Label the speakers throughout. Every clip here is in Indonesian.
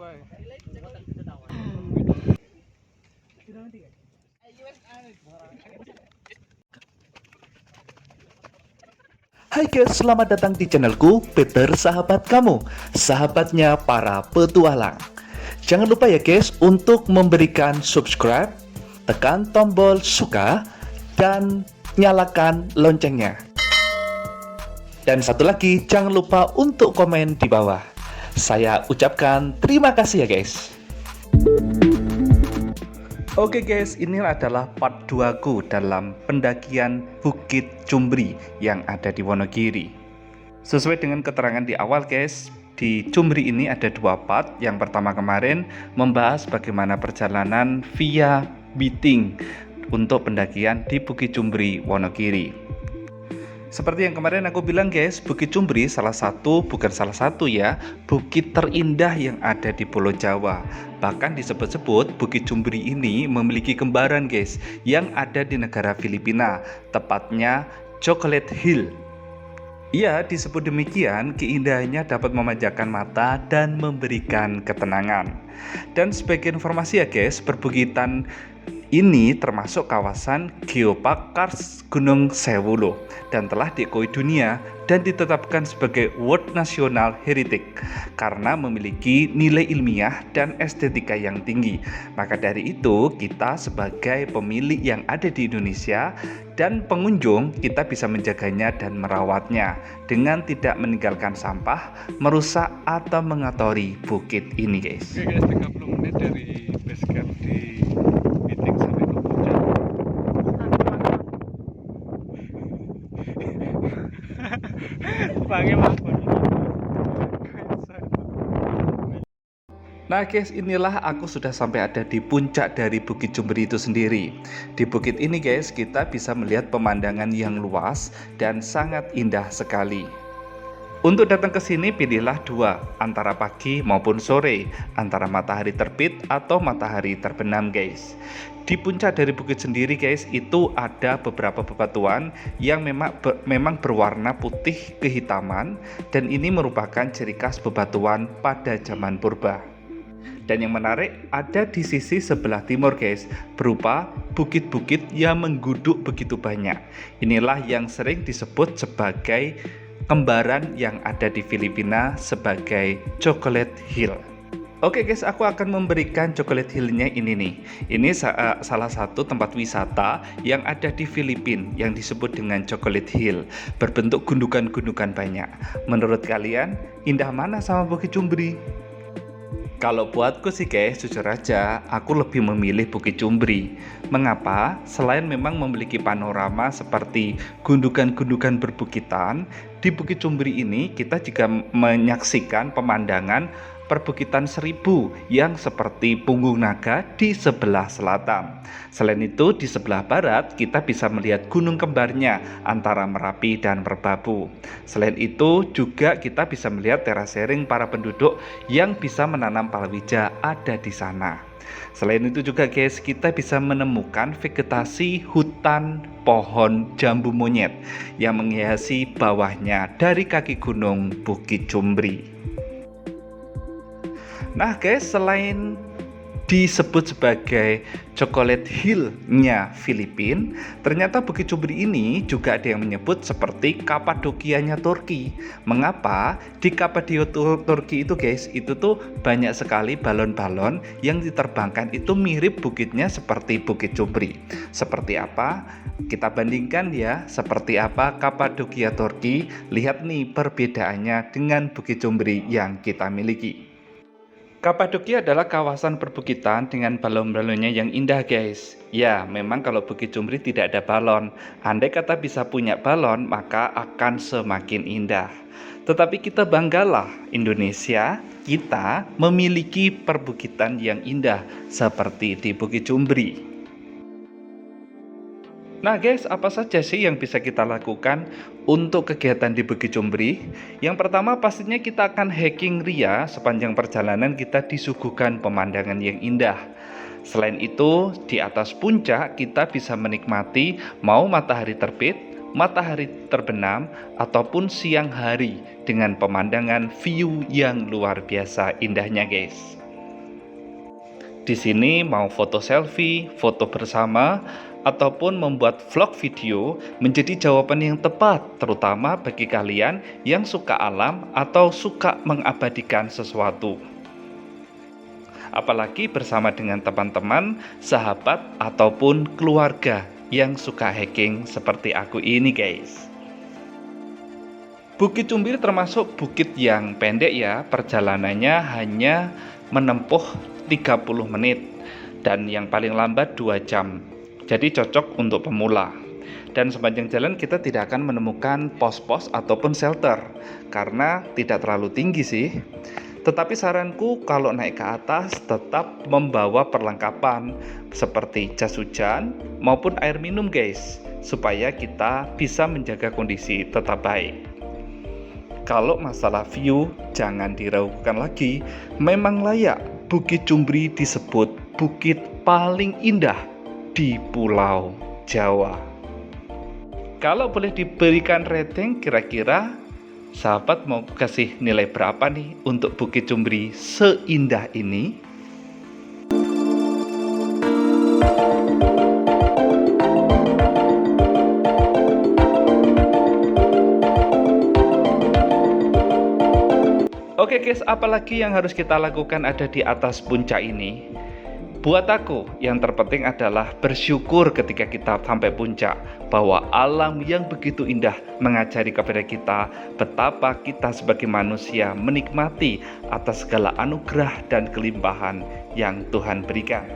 Speaker 1: Hai guys, selamat datang di channelku Peter Sahabat Kamu, sahabatnya para petualang. Jangan lupa ya guys untuk memberikan subscribe, tekan tombol suka, dan nyalakan loncengnya. Dan satu lagi, jangan lupa untuk komen di bawah. Saya ucapkan terima kasih ya guys. Oke guys, ini adalah part 2 ku dalam pendakian Bukit Cumbri yang ada di Wonogiri. Sesuai dengan keterangan di awal guys, di Cumbri ini ada 2 part. Yang pertama kemarin membahas bagaimana perjalanan via Biting untuk pendakian di Bukit Cumbri Wonogiri. Seperti yang kemarin aku bilang guys, Bukit Cumbri bukan salah satu ya, bukit terindah yang ada di Pulau Jawa. Bahkan disebut-sebut Bukit Cumbri ini memiliki kembaran guys, yang ada di negara Filipina, tepatnya Chocolate Hill. Iya, disebut demikian, keindahannya dapat memanjakan mata dan memberikan ketenangan. Dan sebagai informasi ya guys, perbukitan ini termasuk kawasan Geopark Kars Gunung Sewu loh, dan telah diakui dunia dan ditetapkan sebagai World National Heritage karena memiliki nilai ilmiah dan estetika yang tinggi. Maka dari itu kita sebagai pemilik yang ada di Indonesia dan pengunjung, kita bisa menjaganya dan merawatnya dengan tidak meninggalkan sampah, merusak atau mengotori bukit ini guys.
Speaker 2: Oke guys, 30 menit dari base camp di Biting sampai ke puncak. Pakai mabon.
Speaker 1: Nah guys, inilah aku sudah sampai ada di puncak dari Bukit Cumbri itu sendiri. Di bukit ini guys, kita bisa melihat pemandangan yang luas dan sangat indah sekali. Untuk datang ke sini pilihlah 2, antara pagi maupun sore, antara matahari terbit atau matahari terbenam guys. Di puncak dari bukit sendiri guys, itu ada beberapa bebatuan yang memang berwarna putih kehitaman, dan ini merupakan ciri khas bebatuan pada zaman purba. Dan yang menarik, ada di sisi sebelah timur guys, berupa bukit-bukit yang mengguduk begitu banyak. Inilah yang sering disebut sebagai kembaran yang ada di Filipina sebagai Chocolate Hill. Oke guys, aku akan memberikan Chocolate Hill-nya ini nih. Ini salah satu tempat wisata yang ada di Filipina yang disebut dengan Chocolate Hill, berbentuk gundukan-gundukan banyak. Menurut kalian, indah mana sama Bukit Cumbri? Kalau buatku sih guys, jujur aja, aku lebih memilih Bukit Cumbri. Mengapa? Selain memang memiliki panorama seperti gundukan-gundukan berbukitan, di Bukit Cumbri ini kita juga menyaksikan pemandangan perbukitan Seribu yang seperti punggung naga di sebelah selatan. Selain itu, di sebelah barat kita bisa melihat gunung kembarnya antara Merapi dan Merbabu. Selain itu juga kita bisa melihat terasering para penduduk yang bisa menanam palawija ada di sana. Selain itu juga guys, kita bisa menemukan vegetasi hutan pohon jambu monyet yang menghiasi bawahnya dari kaki gunung Bukit Cumbri. Nah guys, selain disebut sebagai Chocolate Hill-nya Filipina, ternyata Bukit Cumbri ini juga ada yang menyebut seperti Kapadokianya Turki. Mengapa? Di Kapadokia Turki itu guys, itu tuh banyak sekali balon-balon yang diterbangkan, itu mirip bukitnya seperti Bukit Cumbri. Seperti apa? Kita bandingkan ya, seperti apa Kapadokia Turki. Lihat nih perbedaannya dengan Bukit Cumbri yang kita miliki. Kapadokia adalah kawasan perbukitan dengan balon-balonnya yang indah guys. Ya, memang kalau Bukit Cumbri tidak ada balon. Andai kata bisa punya balon, maka akan semakin indah. Tetapi kita banggalah, Indonesia, kita memiliki perbukitan yang indah seperti di Bukit Cumbri. Nah guys, apa saja sih yang bisa kita lakukan untuk kegiatan di Bukit Cumbri? Yang pertama pastinya kita akan hiking ria. Sepanjang perjalanan kita disuguhkan pemandangan yang indah. Selain itu, di atas puncak kita bisa menikmati mau matahari terbit, matahari terbenam, ataupun siang hari dengan pemandangan view yang luar biasa indahnya guys. Di sini mau foto selfie, foto bersama, ataupun membuat vlog video menjadi jawaban yang tepat, terutama bagi kalian yang suka alam atau suka mengabadikan sesuatu. Apalagi bersama dengan teman-teman, sahabat, ataupun keluarga yang suka hiking seperti aku ini guys. Bukit Cumbir termasuk bukit yang pendek ya, perjalanannya hanya menempuh 30 menit dan yang paling lambat 2 jam. Jadi cocok untuk pemula. Dan sepanjang jalan kita tidak akan menemukan pos-pos ataupun shelter karena tidak terlalu tinggi sih. Tetapi saranku kalau naik ke atas tetap membawa perlengkapan seperti jas hujan maupun air minum guys, supaya kita bisa menjaga kondisi tetap baik. Kalau masalah view jangan diragukan lagi, memang layak Bukit Cumbri disebut bukit paling indah di Pulau Jawa. Kalau boleh diberikan rating, kira-kira sahabat mau kasih nilai berapa nih untuk Bukit Cumbri seindah ini? Oke guys, apalagi yang harus kita lakukan ada di atas puncak ini? Buat aku, yang terpenting adalah bersyukur ketika kita sampai puncak, bahwa alam yang begitu indah mengajari kepada kita betapa kita sebagai manusia menikmati atas segala anugerah dan kelimpahan yang Tuhan berikan.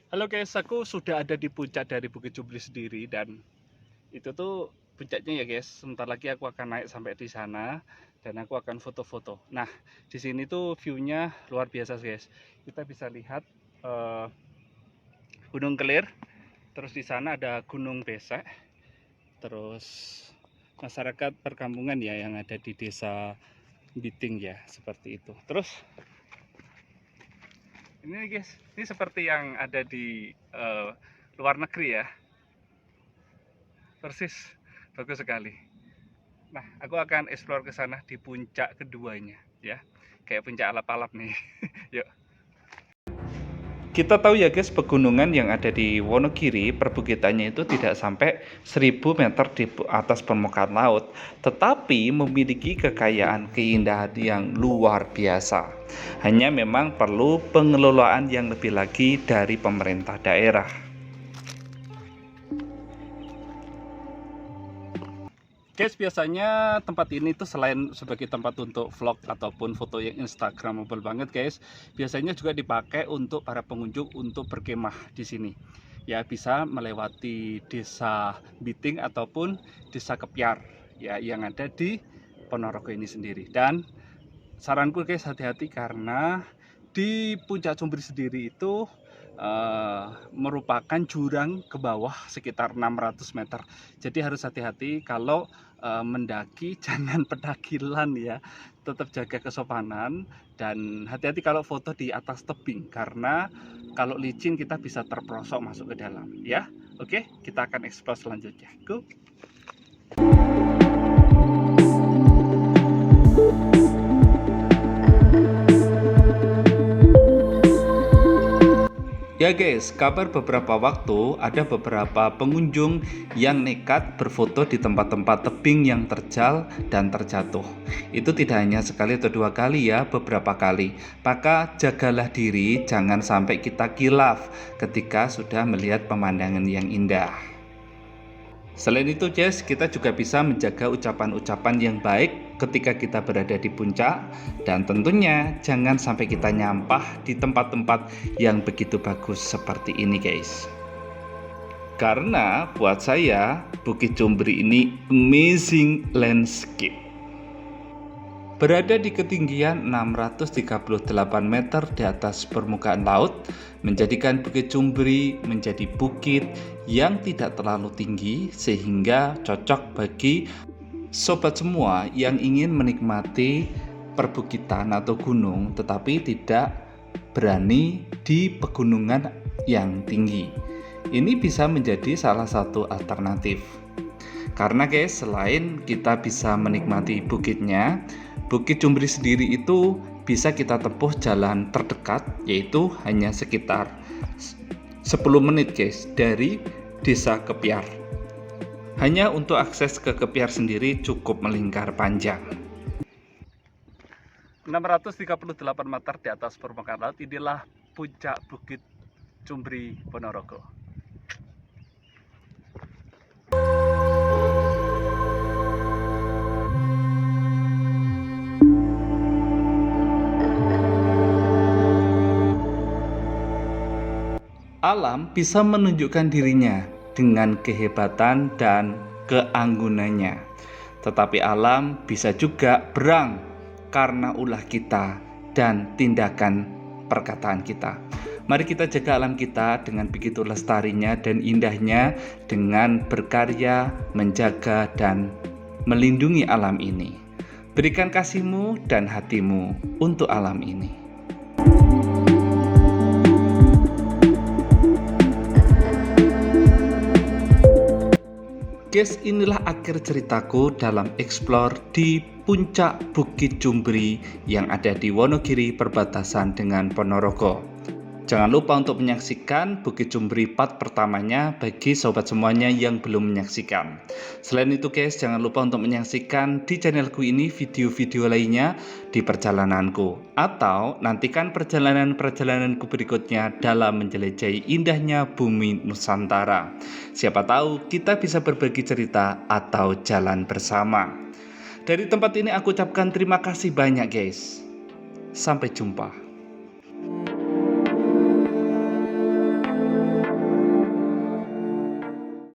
Speaker 2: Halo guys, aku sudah ada di puncak dari Bukit Cumbri sendiri dan itu tuh puncaknya ya guys. Sebentar lagi aku akan naik sampai di sana dan aku akan foto-foto. Nah, di sini tuh view-nya luar biasa guys. Kita bisa lihat Gunung Kelir, terus di sana ada Gunung Besek, terus masyarakat perkampungan ya yang ada di desa Biting ya, seperti itu. Terus ini guys, ini seperti yang ada di luar negeri ya, persis, bagus sekali. Nah, aku akan explore ke sana di puncak keduanya ya, kayak puncak alap-alap nih. Yuk.
Speaker 1: Kita tahu ya guys, pegunungan yang ada di Wonogiri perbukitannya itu tidak sampai 1000 meter di atas permukaan laut, tetapi memiliki kekayaan keindahan yang luar biasa. Hanya memang perlu pengelolaan yang lebih lagi dari pemerintah daerah.
Speaker 2: Guys, biasanya tempat ini tuh selain sebagai tempat untuk vlog ataupun foto yang instagramable banget guys, biasanya juga dipakai untuk para pengunjung untuk berkemah di sini. Ya, bisa melewati desa Biting ataupun desa Kepyar ya yang ada di Ponorogo ini sendiri. Dan saranku guys, hati-hati karena di puncak Cumbri sendiri itu merupakan jurang ke bawah sekitar 600 meter. Jadi harus hati-hati kalau mendaki, jangan pedakilan ya. Tetap jaga kesopanan dan hati-hati kalau foto di atas tebing karena kalau licin kita bisa terperosok masuk ke dalam ya. Oke, kita akan explore selanjutnya. Go.
Speaker 1: Ya guys, kabar beberapa waktu ada beberapa pengunjung yang nekat berfoto di tempat-tempat tebing yang terjal dan terjatuh. Itu tidak hanya sekali atau dua kali ya, beberapa kali. Maka jagalah diri, jangan sampai kita kilaf ketika sudah melihat pemandangan yang indah. Selain itu guys, kita juga bisa menjaga ucapan-ucapan yang baik ketika kita berada di puncak. Dan tentunya jangan sampai kita nyampah di tempat-tempat yang begitu bagus seperti ini guys. Karena buat saya Bukit Cumbri ini amazing landscape. Berada di ketinggian 638 meter di atas permukaan laut, menjadikan Bukit Cumbri menjadi bukit yang tidak terlalu tinggi sehingga cocok bagi sobat semua yang ingin menikmati perbukitan atau gunung tetapi tidak berani di pegunungan yang tinggi. Ini bisa menjadi salah satu alternatif. Karena guys, selain kita bisa menikmati bukitnya, Bukit Cumbri sendiri itu bisa kita tempuh jalan terdekat, yaitu hanya sekitar 10 menit guys dari Desa Kepiar. Hanya untuk akses ke Kepiar sendiri cukup melingkar panjang.
Speaker 2: 638 meter di atas permukaan laut, inilah puncak Bukit Cumbri Ponorogo.
Speaker 1: Alam bisa menunjukkan dirinya dengan kehebatan dan keanggunannya. Tetapi alam bisa juga berang karena ulah kita dan tindakan perkataan kita. Mari kita jaga alam kita dengan begitu lestarinya dan indahnya, dengan berkarya, menjaga dan melindungi alam ini. Berikan kasihmu dan hatimu untuk alam ini. Guys, inilah akhir ceritaku dalam explore di puncak Bukit Cumbri yang ada di Wonogiri perbatasan dengan Ponorogo. Jangan lupa untuk menyaksikan Bukit Cumbri part pertamanya bagi sobat semuanya yang belum menyaksikan. Selain itu guys, jangan lupa untuk menyaksikan di channelku ini video-video lainnya di perjalananku. Atau nantikan perjalanan-perjalananku berikutnya dalam menjelajahi indahnya bumi Nusantara. Siapa tahu kita bisa berbagi cerita atau jalan bersama. Dari tempat ini aku ucapkan terima kasih banyak guys. Sampai jumpa.